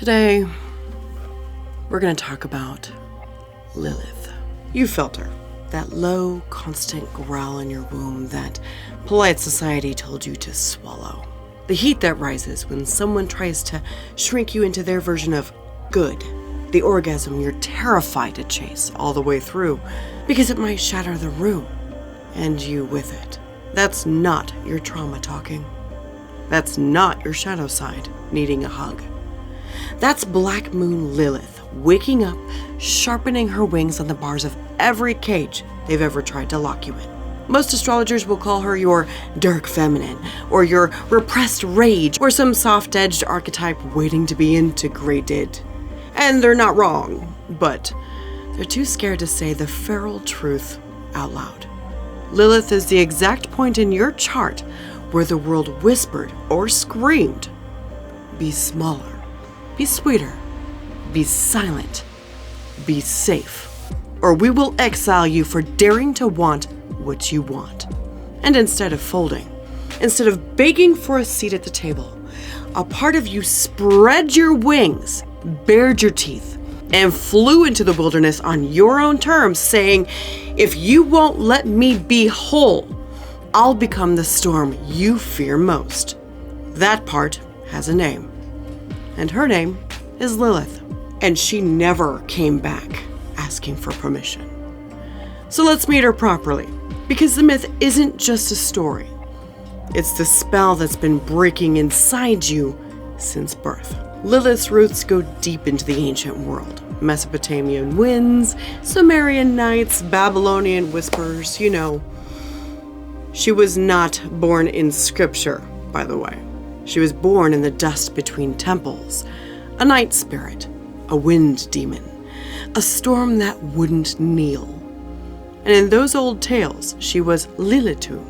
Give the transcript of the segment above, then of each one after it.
Today, we're going to talk about Lilith. You felt her. That low, constant growl in your womb that polite society told you to swallow. The heat that rises when someone tries to shrink you into their version of good. The orgasm you're terrified to chase all the way through because it might shatter the room, and you with it. That's not your trauma talking. That's not your shadow side needing a hug. That's Black Moon Lilith waking up, sharpening her wings on the bars of every cage they've ever tried to lock you in. Most astrologers will call her your dark feminine, or your repressed rage, or some soft-edged archetype waiting to be integrated. And they're not wrong, but they're too scared to say the feral truth out loud. Lilith is the exact point in your chart where the world whispered or screamed, be smaller, be sweeter, be silent, be safe, or we will exile you for daring to want what you want. And instead of folding, instead of begging for a seat at the table, a part of you spread your wings, bared your teeth, and flew into the wilderness on your own terms, saying, if you won't let me be whole, I'll become the storm you fear most. That part has a name, and her name is Lilith, and she never came back asking for permission. So let's meet her properly, because the myth isn't just a story. It's the spell that's been breaking inside you since birth. Lilith's roots go deep into the ancient world. Mesopotamian winds, Sumerian nights, Babylonian whispers, you know. She was not born in scripture, by the way. She was born in the dust between temples, a night spirit, a wind demon, a storm that wouldn't kneel. And in those old tales, she was Lilitu,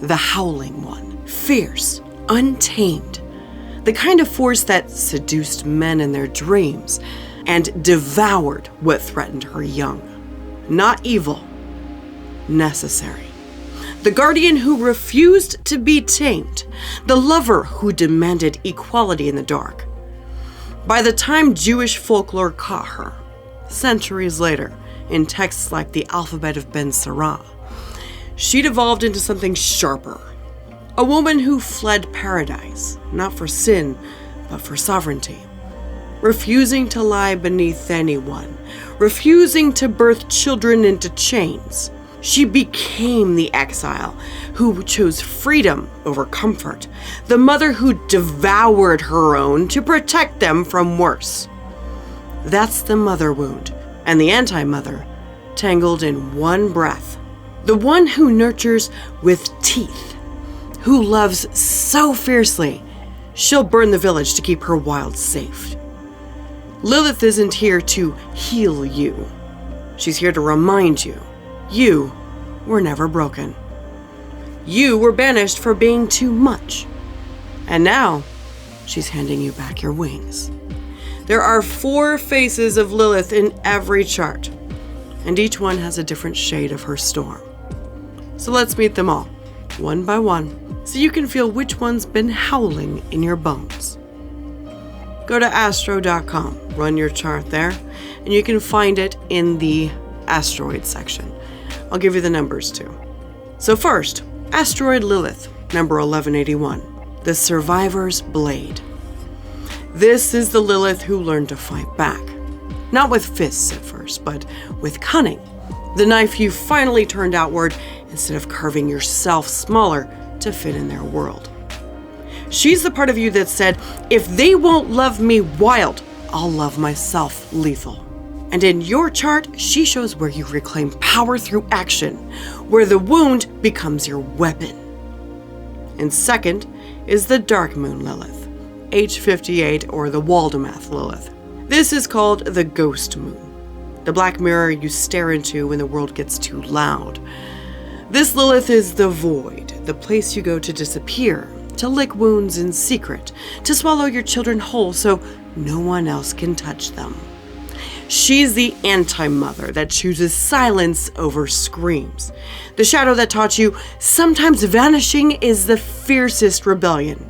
the howling one, fierce, untamed, the kind of force that seduced men in their dreams and devoured what threatened her young. Not evil, necessary. The guardian who refused to be tamed, the lover who demanded equality in the dark. By the time Jewish folklore caught her, centuries later, in texts like the Alphabet of Ben Sirah, she'd evolved into something sharper. A woman who fled paradise, not for sin, but for sovereignty. Refusing to lie beneath anyone, refusing to birth children into chains. She became the exile who chose freedom over comfort, the mother who devoured her own to protect them from worse. That's the mother wound, and the anti-mother tangled in one breath. The one who nurtures with teeth, who loves so fiercely, she'll burn the village to keep her wild safe. Lilith isn't here to heal you. She's here to remind you, you were never broken. You were banished for being too much. And now, she's handing you back your wings. There are 4 faces of Lilith in every chart, and each one has a different shade of her storm. So let's meet them all, one by one, so you can feel which one's been howling in your bones. Go to astro.com, run your chart there, and you can find it in the asteroid section. I'll give you the numbers too. So first, asteroid Lilith, number 1181, the survivor's blade. This is the Lilith who learned to fight back. Not with fists at first, but with cunning. The knife you finally turned outward instead of carving yourself smaller to fit in their world. She's the part of you that said, if they won't love me wild, I'll love myself lethal. And in your chart, she shows where you reclaim power through action, where the wound becomes your weapon. And second is the Dark Moon Lilith, H58, or the Waldemath Lilith. This is called the Ghost Moon, the black mirror you stare into when the world gets too loud. This Lilith is the void, the place you go to disappear, to lick wounds in secret, to swallow your children whole so no one else can touch them. She's the anti-mother that chooses silence over screams. The shadow that taught you sometimes vanishing is the fiercest rebellion.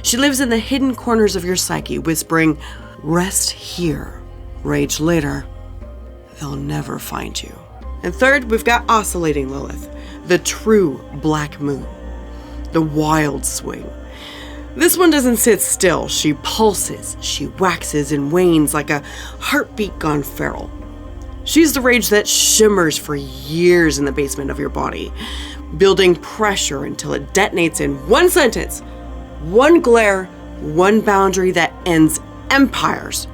She lives in the hidden corners of your psyche, whispering, "Rest here, rage later. They'll never find you." And third, we've got oscillating Lilith, the true black moon, the wild swing. This one doesn't sit still. She pulses, she waxes and wanes like a heartbeat gone feral. She's the rage that shimmers for years in the basement of your body, building pressure until it detonates in one sentence, one glare, one boundary that ends empires.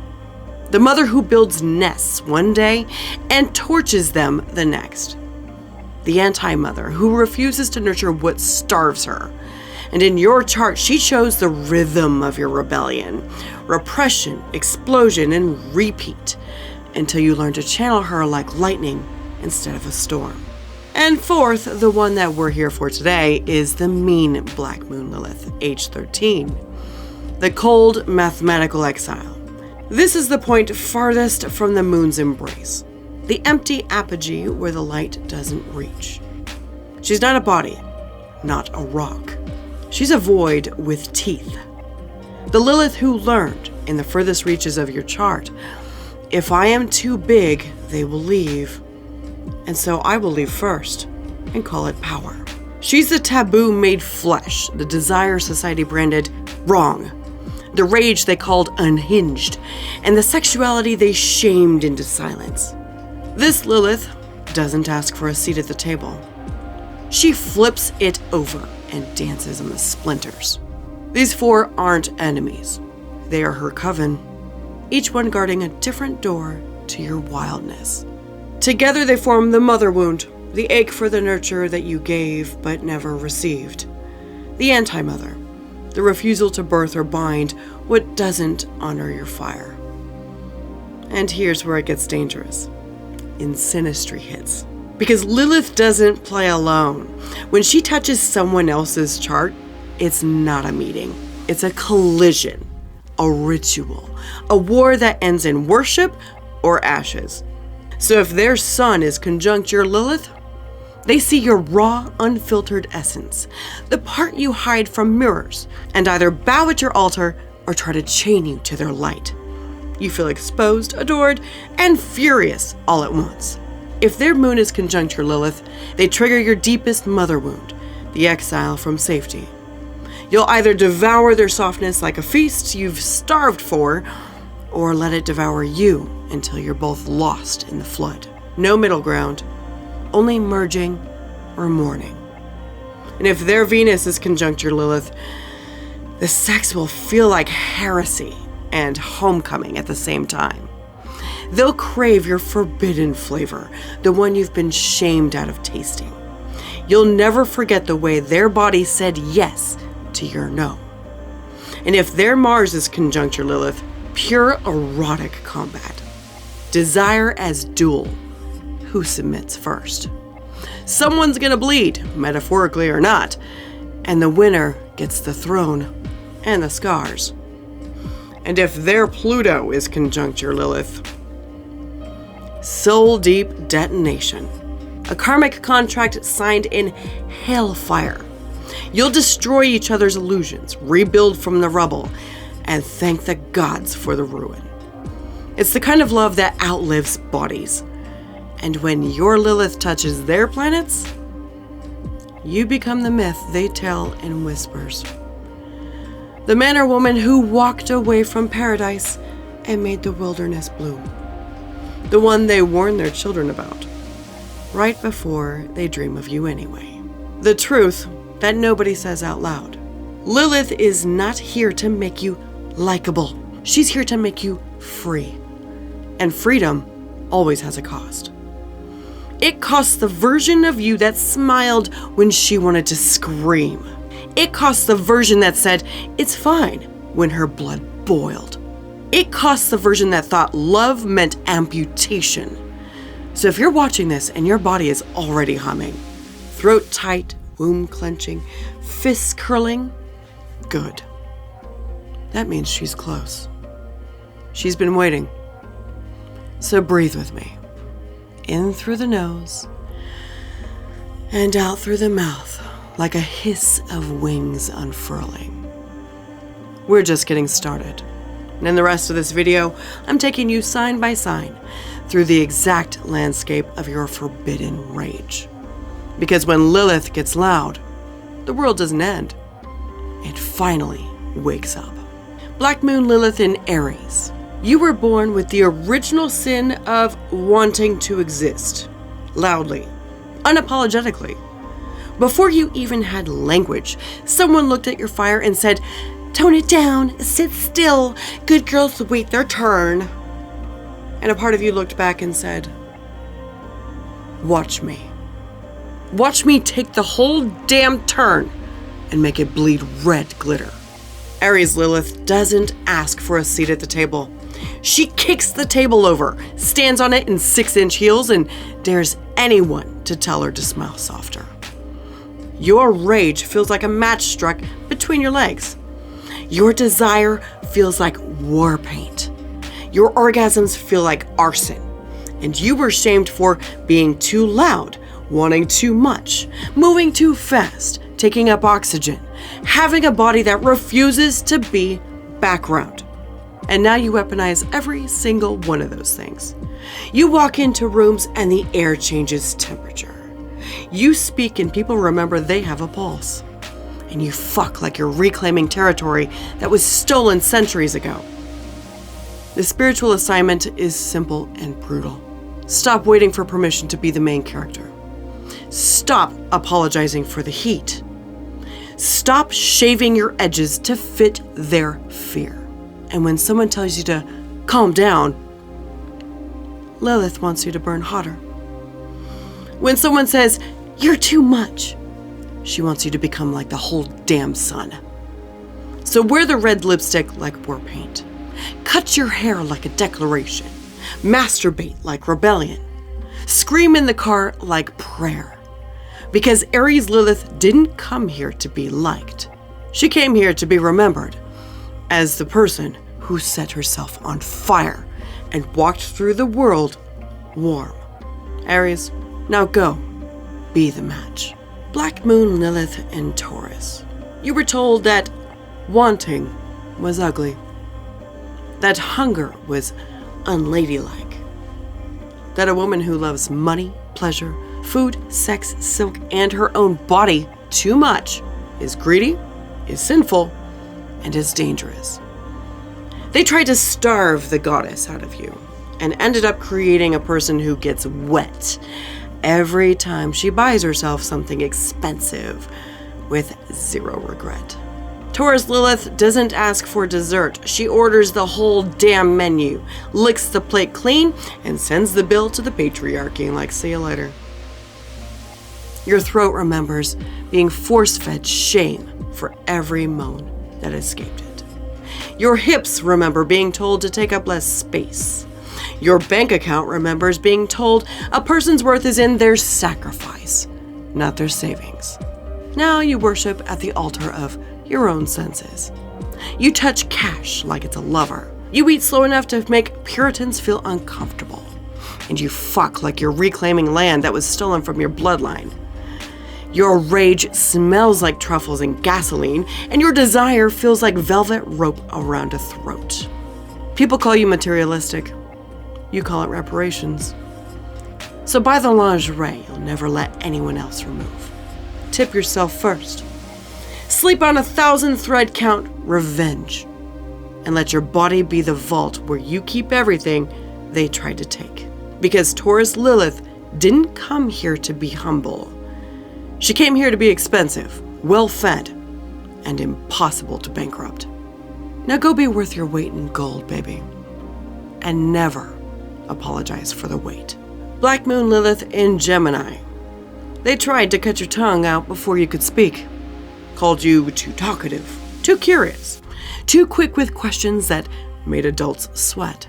The mother who builds nests one day and torches them the next. The anti-mother who refuses to nurture what starves her. And in your chart, she chose the rhythm of your rebellion, repression, explosion, and repeat, until you learn to channel her like lightning instead of a storm. And fourth, the one that we're here for today, is the mean black moon Lilith, age 13. The cold mathematical exile. This is the point farthest from the moon's embrace, the empty apogee where the light doesn't reach. She's not a body, not a rock. She's a void with teeth. The Lilith who learned in the furthest reaches of your chart, if I am too big, they will leave. And so I will leave first and call it power. She's the taboo made flesh, the desire society branded wrong, the rage they called unhinged, and the sexuality they shamed into silence. This Lilith doesn't ask for a seat at the table. She flips it over and dances on the splinters. These four aren't enemies. They are her coven, each one guarding a different door to your wildness. Together they form the mother wound, the ache for the nurture that you gave but never received. The anti-mother, the refusal to birth or bind what doesn't honor your fire. And here's where it gets dangerous. Insinistry hits. Because Lilith doesn't play alone. When she touches someone else's chart, it's not a meeting. It's a collision, a ritual, a war that ends in worship or ashes. So if their sun is conjunct your Lilith, they see your raw, unfiltered essence, the part you hide from mirrors, and either bow at your altar or try to chain you to their light. You feel exposed, adored, and furious all at once. If their moon is conjunct your Lilith, they trigger your deepest mother wound, the exile from safety. You'll either devour their softness like a feast you've starved for, or let it devour you until you're both lost in the flood. No middle ground, only merging or mourning. And if their Venus is conjunct your Lilith, the sex will feel like heresy and homecoming at the same time. They'll crave your forbidden flavor, the one you've been shamed out of tasting. You'll never forget the way their body said yes to your no. And if their Mars is conjunct your Lilith, pure erotic combat. Desire as duel. Who submits first? Someone's gonna bleed, metaphorically or not, and the winner gets the throne and the scars. And if their Pluto is conjunct your Lilith, soul deep detonation. A karmic contract signed in hellfire. You'll destroy each other's illusions, rebuild from the rubble, and thank the gods for the ruin. It's the kind of love that outlives bodies. And when your Lilith touches their planets, you become the myth they tell in whispers. The man or woman who walked away from paradise and made the wilderness bloom. The one they warn their children about, right before they dream of you anyway. The truth that nobody says out loud. Lilith is not here to make you likable. She's here to make you free. And freedom always has a cost. It costs the version of you that smiled when she wanted to scream. It costs the version that said, "It's fine," when her blood boiled. It costs the version that thought love meant amputation. So if you're watching this and your body is already humming, throat tight, womb clenching, fists curling, good. That means she's close. She's been waiting. So breathe with me. In through the nose and out through the mouth like a hiss of wings unfurling. We're just getting started. And in the rest of this video, I'm taking you sign by sign through the exact landscape of your forbidden rage. Because when Lilith gets loud, the world doesn't end. It finally wakes up. Black Moon Lilith in Aries. You were born with the original sin of wanting to exist. Loudly. Unapologetically. Before you even had language, someone looked at your fire and said, "Tone it down, sit still, good girls wait their turn." And a part of you looked back and said, "Watch me. Watch me take the whole damn turn and make it bleed red glitter." Aries Lilith doesn't ask for a seat at the table. She kicks the table over, stands on it in 6-inch heels, and dares anyone to tell her to smile softer. Your rage feels like a match struck between your legs. Your desire feels like war paint. Your orgasms feel like arson. And you were shamed for being too loud, wanting too much, moving too fast, taking up oxygen, having a body that refuses to be background. And now you weaponize every single one of those things. You walk into rooms and the air changes temperature. You speak and people remember they have a pulse. And you fuck like you're reclaiming territory that was stolen centuries ago. The spiritual assignment is simple and brutal. Stop waiting for permission to be the main character. Stop apologizing for the heat. Stop shaving your edges to fit their fear. And when someone tells you to calm down, Lilith wants you to burn hotter. When someone says, "You're too much," she wants you to become like the whole damn sun. So wear the red lipstick like war paint. Cut your hair like a declaration. Masturbate like rebellion. Scream in the car like prayer. Because Aries Lilith didn't come here to be liked. She came here to be remembered as the person who set herself on fire and walked through the world warm. Aries, now go, be the match. Black Moon Lilith in Taurus. You were told that wanting was ugly. That hunger was unladylike. That a woman who loves money, pleasure, food, sex, silk, and her own body too much is greedy, is sinful, and is dangerous. They tried to starve the goddess out of you and ended up creating a person who gets wet every time she buys herself something expensive with zero regret. Taurus Lilith doesn't ask for dessert. She orders the whole damn menu, licks the plate clean, and sends the bill to the patriarchy like, "See you later." Your throat remembers being force-fed shame for every moan that escaped it. Your hips remember being told to take up less space. Your bank account remembers being told a person's worth is in their sacrifice, not their savings. Now you worship at the altar of your own senses. You touch cash like it's a lover. You eat slow enough to make Puritans feel uncomfortable. And you fuck like you're reclaiming land that was stolen from your bloodline. Your rage smells like truffles and gasoline, and your desire feels like velvet rope around a throat. People call you materialistic. You call it reparations. So buy the lingerie you'll never let anyone else remove. Tip yourself first. Sleep on 1,000 thread count revenge. And let your body be the vault where you keep everything they tried to take. Because Taurus Lilith didn't come here to be humble. She came here to be expensive, well-fed, and impossible to bankrupt. Now go be worth your weight in gold, baby. And never apologize for the wait. Black Moon Lilith in Gemini. They tried to cut your tongue out before you could speak. Called you too talkative, too curious, too quick with questions that made adults sweat.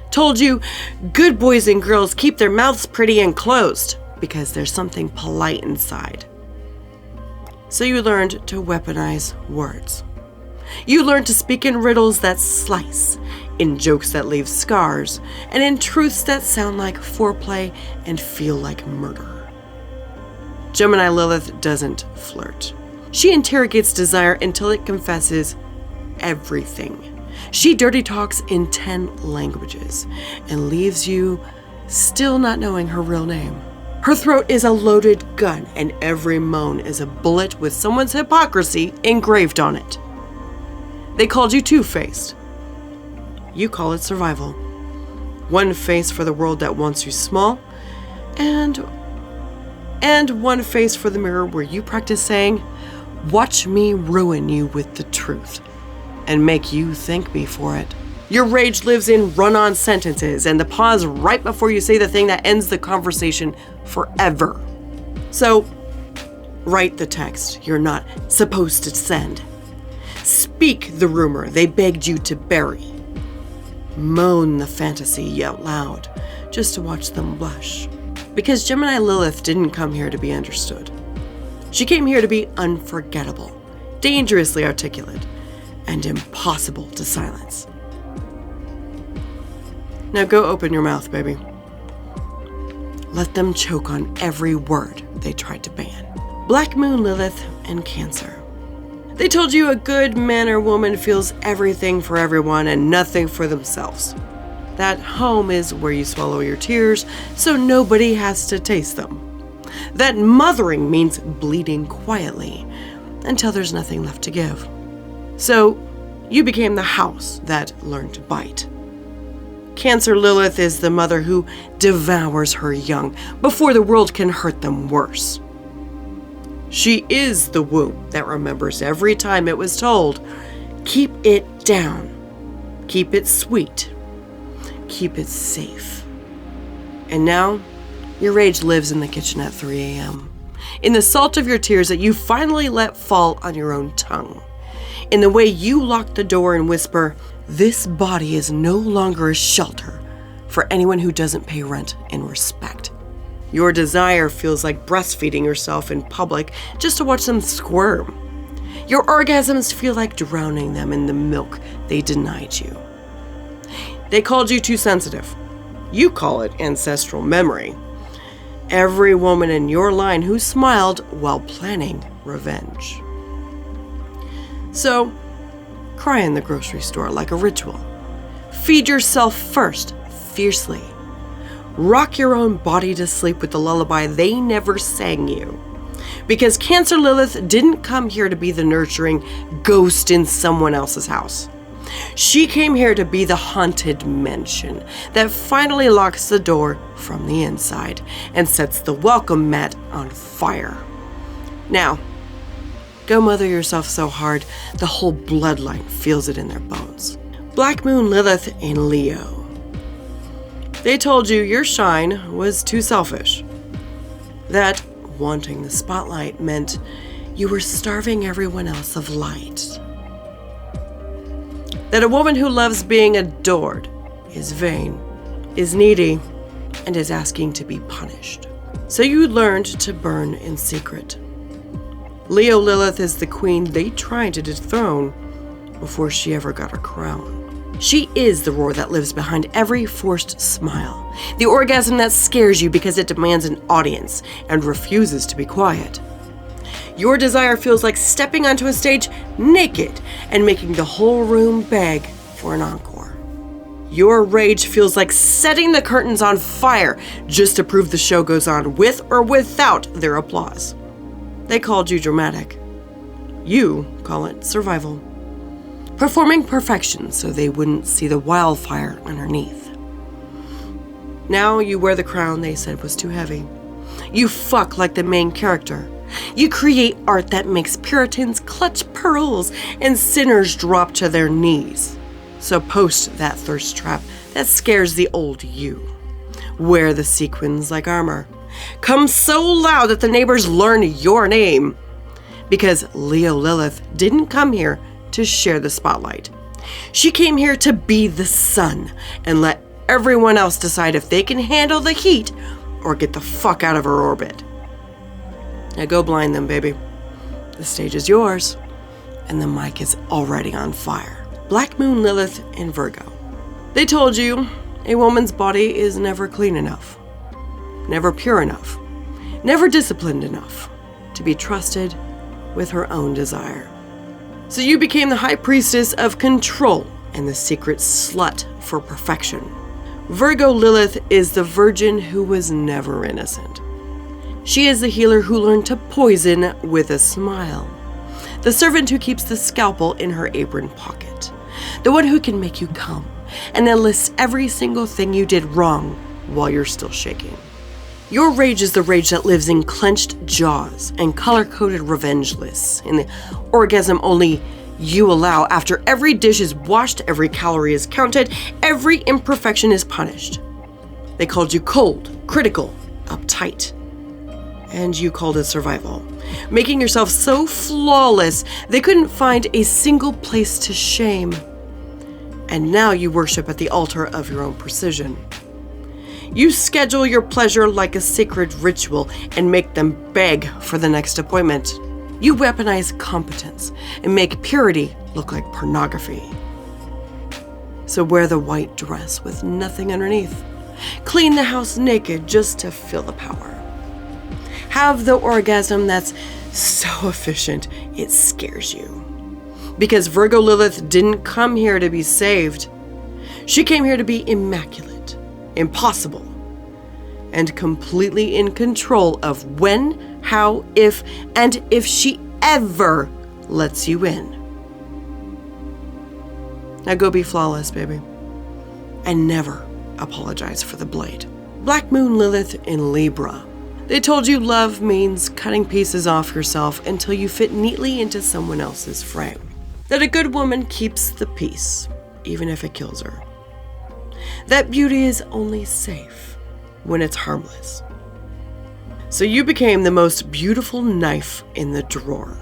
Told you good boys and girls keep their mouths pretty and closed because there's something polite inside. So you learned to weaponize words. You learned to speak in riddles that slice, in jokes that leave scars, and in truths that sound like foreplay and feel like murder. Gemini Lilith doesn't flirt. She interrogates desire until it confesses everything. She dirty talks in 10 languages and leaves you still not knowing her real name. Her throat is a loaded gun, and every moan is a bullet with someone's hypocrisy engraved on it. They called you two-faced. You call it survival. One face for the world that wants you small, and one face for the mirror where you practice saying, "Watch me ruin you with the truth," and make you thank me for it. Your rage lives in run-on sentences and the pause right before you say the thing that ends the conversation forever. So, write the text you're not supposed to send. Speak the rumor they begged you to bury. Moan the fantasy out loud just to watch them blush. Because Gemini Lilith didn't come here to be understood. She came here to be unforgettable, dangerously articulate, and impossible to silence. Now go open your mouth, baby. Let them choke on every word they tried to ban. Black Moon Lilith and Cancer. They told you a good man or woman feels everything for everyone and nothing for themselves. That home is where you swallow your tears so nobody has to taste them. That mothering means bleeding quietly until there's nothing left to give. So you became the house that learned to bite. Cancer Lilith is the mother who devours her young before the world can hurt them worse. She is the womb that remembers every time it was told, keep it down, keep it sweet, keep it safe. And now, your rage lives in the kitchen at 3 a.m., in the salt of your tears that you finally let fall on your own tongue, in the way you lock the door and whisper, "This body is no longer a shelter for anyone who doesn't pay rent and respect." Your desire feels like breastfeeding yourself in public just to watch them squirm. Your orgasms feel like drowning them in the milk they denied you. They called you too sensitive. You call it ancestral memory. Every woman in your line who smiled while planning revenge. So, cry in the grocery store like a ritual. Feed yourself first, fiercely. Rock your own body to sleep with the lullaby they never sang you. Because Cancer Lilith didn't come here to be the nurturing ghost in someone else's house. She came here to be the haunted mansion that finally locks the door from the inside and sets the welcome mat on fire. Now, go mother yourself so hard the whole bloodline feels it in their bones. Black Moon Lilith in Leo. They told you your shine was too selfish. That wanting the spotlight meant you were starving everyone else of light. That a woman who loves being adored is vain, is needy, and is asking to be punished. So you learned to burn in secret. Leo Lilith is the queen they tried to dethrone before she ever got her crown. She is the roar that lives behind every forced smile, the orgasm that scares you because it demands an audience and refuses to be quiet. Your desire feels like stepping onto a stage naked and making the whole room beg for an encore. Your rage feels like setting the curtains on fire just to prove the show goes on with or without their applause. They called you dramatic. You call it survival. Performing perfection so they wouldn't see the wildfire underneath. Now you wear the crown they said was too heavy. You fuck like the main character. You create art that makes Puritans clutch pearls and sinners drop to their knees. So post that thirst trap that scares the old you. Wear the sequins like armor. Come so loud that the neighbors learn your name. Because Leo Lilith didn't come here to share the spotlight. She came here to be the sun and let everyone else decide if they can handle the heat or get the fuck out of her orbit. Now go blind them, baby. The stage is yours, and the mic is already on fire. Black Moon Lilith in Virgo. They told you a woman's body is never clean enough, never pure enough, never disciplined enough to be trusted with her own desire. So you became the high priestess of control and the secret slut for perfection. Virgo Lilith is the virgin who was never innocent. She is the healer who learned to poison with a smile. The servant who keeps the scalpel in her apron pocket. The one who can make you come and then lists every single thing you did wrong while you're still shaking. Your rage is the rage that lives in clenched jaws and color-coded revenge lists, in the orgasm only you allow after every dish is washed, every calorie is counted, every imperfection is punished. They called you cold, critical, uptight, and you called it survival, making yourself so flawless they couldn't find a single place to shame. And now you worship at the altar of your own precision. You schedule your pleasure like a sacred ritual and make them beg for the next appointment. You weaponize competence and make purity look like pornography. So wear the white dress with nothing underneath. Clean the house naked just to feel the power. Have the orgasm that's so efficient it scares you. Because Virgo Lilith didn't come here to be saved. She came here to be immaculate, impossible, and completely in control of when, how, if, and if she ever lets you in. Now go be flawless, baby. And never apologize for the blade. Black Moon Lilith in Libra. They told you love means cutting pieces off yourself until you fit neatly into someone else's frame. That a good woman keeps the peace, even if it kills her. That beauty is only safe when it's harmless. So you became the most beautiful knife in the drawer.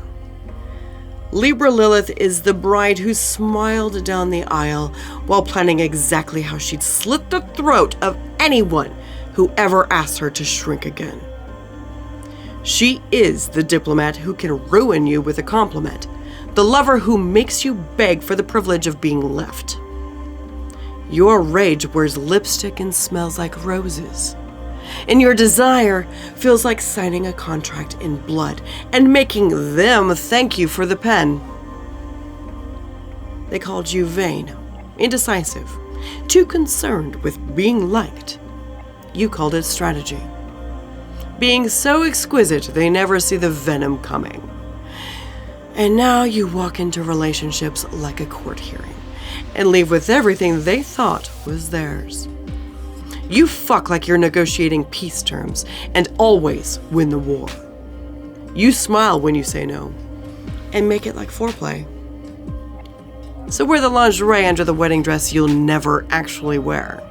Libra Lilith is the bride who smiled down the aisle while planning exactly how she'd slit the throat of anyone who ever asked her to shrink again. She is the diplomat who can ruin you with a compliment, the lover who makes you beg for the privilege of being left. Your rage wears lipstick and smells like roses. And your desire feels like signing a contract in blood and making them thank you for the pen. They called you vain, indecisive, too concerned with being liked. You called it strategy. Being so exquisite they never see the venom coming. And now you walk into relationships like a court hearing and leave with everything they thought was theirs. You fuck like you're negotiating peace terms and always win the war. You smile when you say no and make it like foreplay. So wear the lingerie under the wedding dress you'll never actually wear.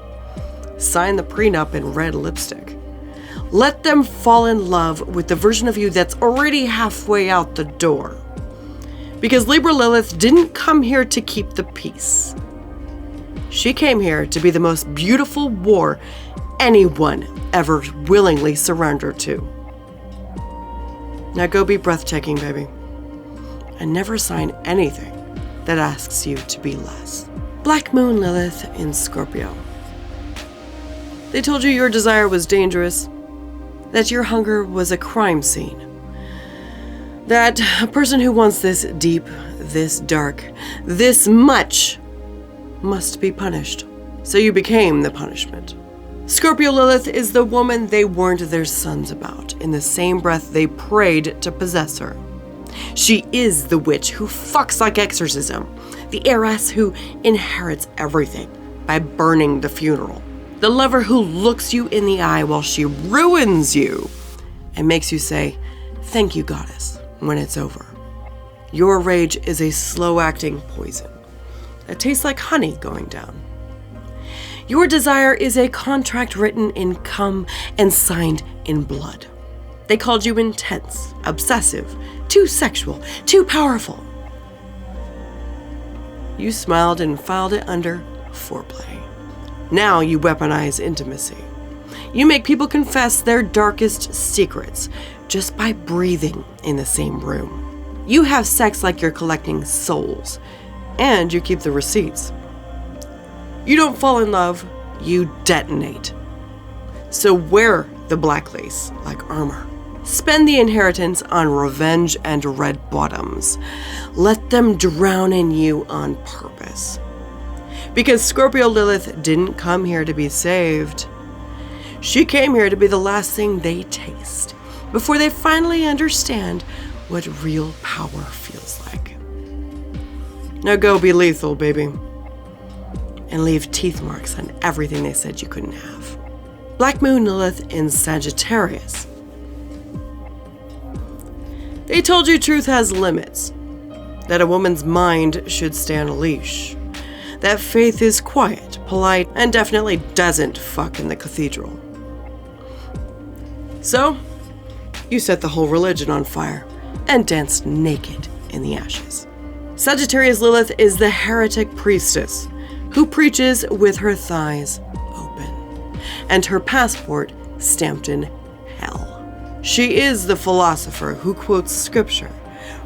Sign the prenup in red lipstick. Let them fall in love with the version of you that's already halfway out the door. Because Libra Lilith didn't come here to keep the peace. She came here to be the most beautiful war anyone ever willingly surrendered to. Now go be breathtaking, baby. And never sign anything that asks you to be less. Black Moon Lilith in Scorpio. They told you your desire was dangerous, that your hunger was a crime scene, that a person who wants this deep, this dark, this much must be punished. So you became the punishment. Scorpio Lilith is the woman they warned their sons about in the same breath they prayed to possess her. She is the witch who fucks like exorcism, the heiress who inherits everything by burning the funeral, the lover who looks you in the eye while she ruins you and makes you say, "Thank you, goddess," when it's over. Your rage is a slow-acting poison. It tastes like honey going down. Your desire is a contract written in cum and signed in blood. They called you intense, obsessive, too sexual, too powerful. You smiled and filed it under foreplay. Now you weaponize intimacy. You make people confess their darkest secrets just by breathing in the same room. You have sex like you're collecting souls. And you keep the receipts. You don't fall in love, you detonate. So wear the black lace like armor. Spend the inheritance on revenge and red bottoms. Let them drown in you on purpose. Because Scorpio Lilith didn't come here to be saved. She came here to be the last thing they taste before they finally understand what real power feels like. Now go be lethal, baby. And leave teeth marks on everything they said you couldn't have. Black Moon Lilith in Sagittarius. They told you truth has limits, that a woman's mind should stay on a leash, that faith is quiet, polite, and definitely doesn't fuck in the cathedral. So, you set the whole religion on fire and danced naked in the ashes. Sagittarius Lilith is the heretic priestess who preaches with her thighs open and her passport stamped in hell. She is the philosopher who quotes scripture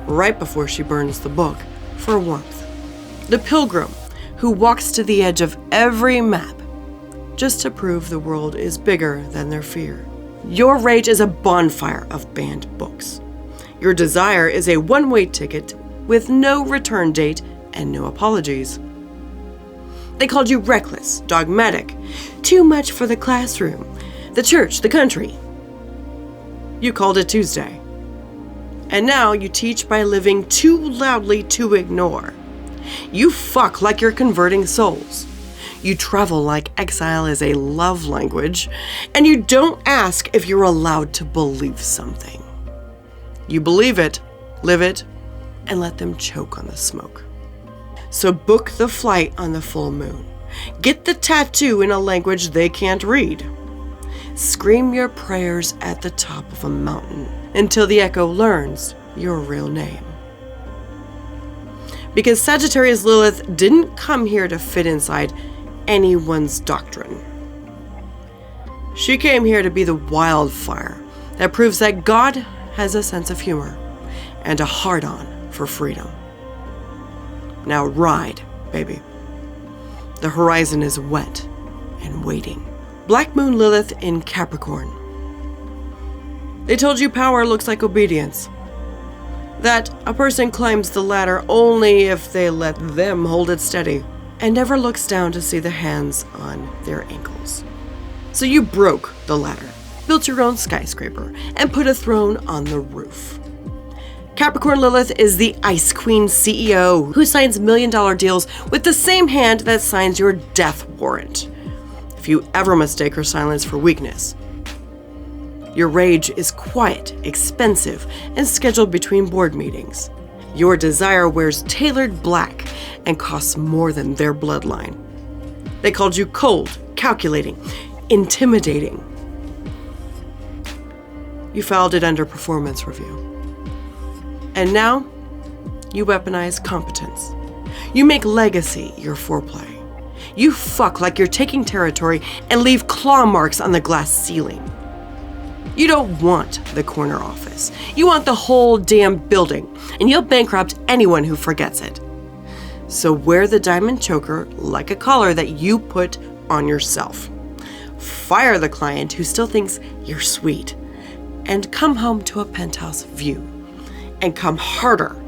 right before she burns the book for warmth. The pilgrim who walks to the edge of every map just to prove the world is bigger than their fear. Your rage is a bonfire of banned books. Your desire is a one-way ticket with no return date and no apologies. They called you reckless, dogmatic, too much for the classroom, the church, the country. You called it Tuesday. And now you teach by living too loudly to ignore. You fuck like you're converting souls. You travel like exile is a love language, and you don't ask if you're allowed to believe something. You believe it, live it, and let them choke on the smoke. So book the flight on the full moon. Get the tattoo in a language they can't read. Scream your prayers at the top of a mountain until the echo learns your real name. Because Sagittarius Lilith didn't come here to fit inside anyone's doctrine. She came here to be the wildfire that proves that God has a sense of humor and a hard-on for freedom. Now ride, baby. The horizon is wet and waiting. Black Moon Lilith in Capricorn. They told you power looks like obedience. That a person climbs the ladder only if they let them hold it steady and never looks down to see the hands on their ankles. So you broke the ladder, built your own skyscraper, and put a throne on the roof. Capricorn Lilith is the Ice Queen CEO who signs million-dollar deals with the same hand that signs your death warrant. If you ever mistake her silence for weakness. Your rage is quiet, expensive, and scheduled between board meetings. Your desire wears tailored black and costs more than their bloodline. They called you cold, calculating, intimidating. You filed it under performance review. And now, you weaponize competence. You make legacy your foreplay. You fuck like you're taking territory and leave claw marks on the glass ceiling. You don't want the corner office. You want the whole damn building, and you'll bankrupt anyone who forgets it. So wear the diamond choker like a collar that you put on yourself. Fire the client who still thinks you're sweet, and come home to a penthouse view. And come harder,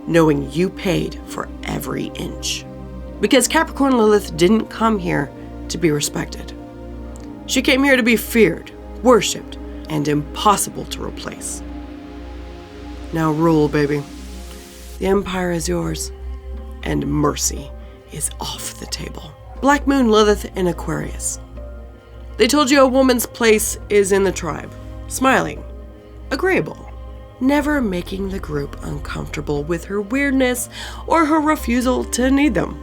knowing you paid for every inch. Because Capricorn Lilith didn't come here to be respected. She came here to be feared, worshipped, and impossible to replace. Now rule, baby. The empire is yours, and mercy is off the table. Black Moon Lilith in Aquarius. They told you a woman's place is in the tribe, smiling, agreeable, never making the group uncomfortable with her weirdness or her refusal to need them.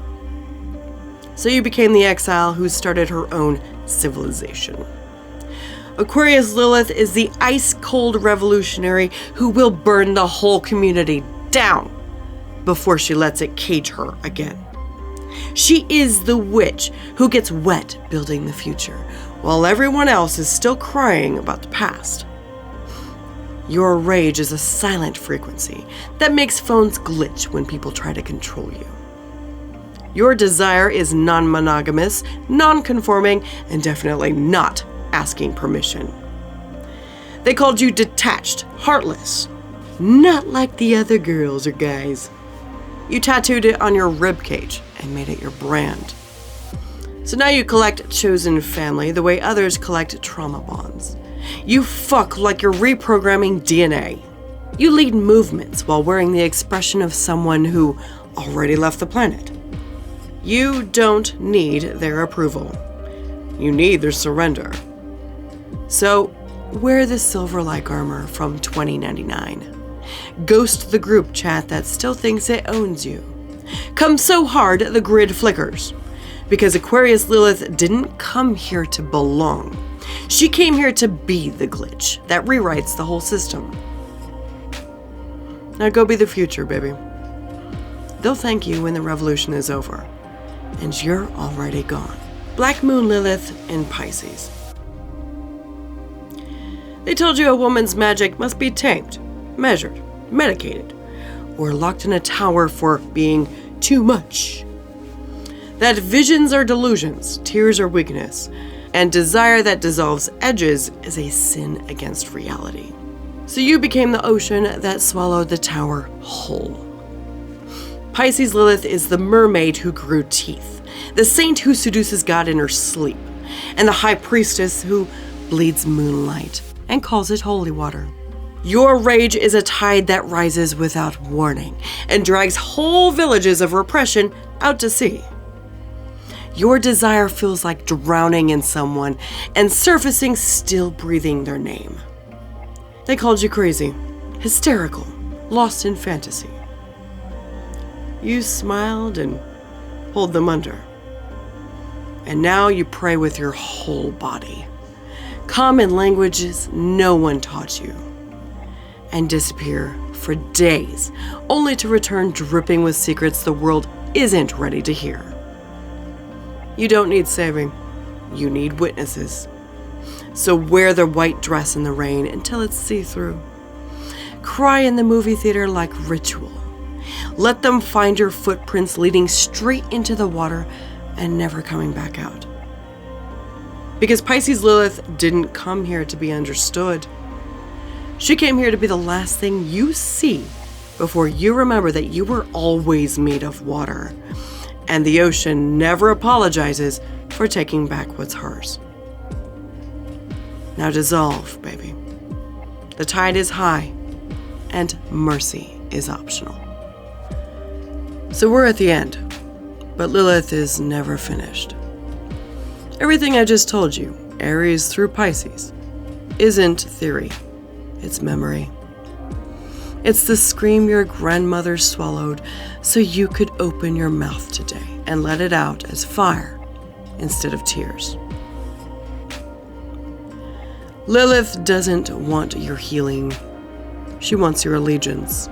So you became the exile who started her own civilization. Aquarius Lilith is the ice-cold revolutionary who will burn the whole community down before she lets it cage her again. She is the witch who gets wet building the future, while everyone else is still crying about the past. Your rage is a silent frequency that makes phones glitch when people try to control you. Your desire is non-monogamous, non-conforming, and definitely not asking permission. They called you detached, heartless. Not like the other girls or guys. You tattooed it on your ribcage and made it your brand. So now you collect chosen family the way others collect trauma bonds. You fuck like you're reprogramming DNA. You lead movements while wearing the expression of someone who already left the planet. You don't need their approval. You need their surrender. So, wear the silver-like armor from 2099. Ghost the group chat that still thinks it owns you. Come so hard the grid flickers. Because Aquarius Lilith didn't come here to belong. She came here to be the glitch that rewrites the whole system. Now go be the future, baby. They'll thank you when the revolution is over. And you're already gone. Black Moon Lilith in Pisces. They told you a woman's magic must be tamed, measured, medicated, or locked in a tower for being too much. That visions are delusions, tears are weakness, and desire that dissolves edges is a sin against reality. So you became the ocean that swallowed the tower whole. Pisces Lilith is the mermaid who grew teeth, the saint who seduces God in her sleep, and the high priestess who bleeds moonlight and calls it holy water. Your rage is a tide that rises without warning and drags whole villages of repression out to sea. Your desire feels like drowning in someone and surfacing still breathing their name. They called you crazy, hysterical, lost in fantasy. You smiled and pulled them under. And now you pray with your whole body. Common languages no one taught you. And disappear for days, only to return dripping with secrets the world isn't ready to hear. You don't need saving. You need witnesses. So wear the white dress in the rain until it's see-through. Cry in the movie theater like ritual. Let them find your footprints leading straight into the water and never coming back out. Because Pisces Lilith didn't come here to be understood. She came here to be the last thing you see before you remember that you were always made of water. And the ocean never apologizes for taking back what's hers. Now dissolve, baby. The tide is high, and mercy is optional. So we're at the end, but Lilith is never finished. Everything I just told you, Aries through Pisces, isn't theory, it's memory. It's the scream your grandmother swallowed so you could open your mouth today and let it out as fire instead of tears. Lilith doesn't want your healing. She wants your allegiance.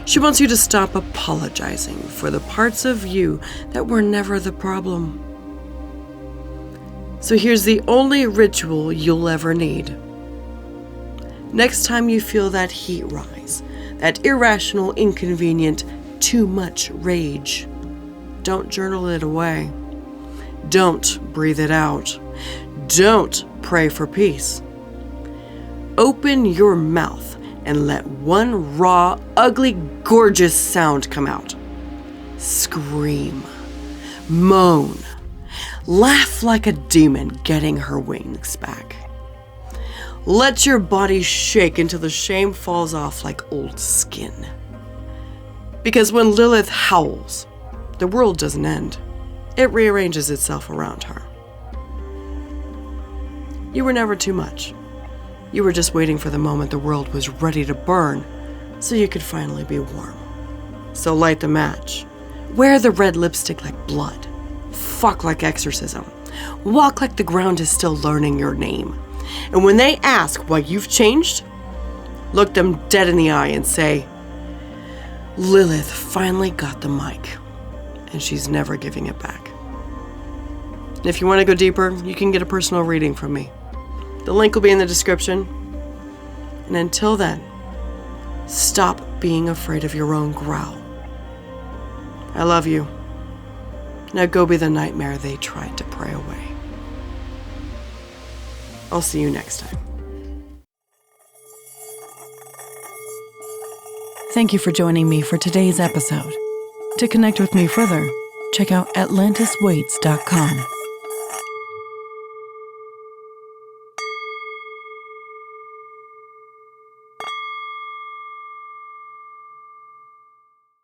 She wants you to stop apologizing for the parts of you that were never the problem. So here's the only ritual you'll ever need. Next time you feel that heat rise, that irrational, inconvenient, too much rage, don't journal it away. Don't breathe it out. Don't pray for peace. Open your mouth and let one raw, ugly, gorgeous sound come out. Scream. Moan. Laugh like a demon getting her wings back. Let your body shake until the shame falls off like old skin. Because when Lilith howls, the world doesn't end. It rearranges itself around her. You were never too much. You were just waiting for the moment the world was ready to burn so you could finally be warm. So light the match. Wear the red lipstick like blood. Fuck like exorcism. Walk like the ground is still learning your name. And when they ask why you've changed, look them dead in the eye and say, Lilith finally got the mic, and she's never giving it back. And if you want to go deeper, you can get a personal reading from me. The link will be in the description. And until then, stop being afraid of your own growl. I love you. Now go be the nightmare they tried to pray away. I'll see you next time. Thank you for joining me for today's episode. To connect with me further, check out AtlantisWaits.com.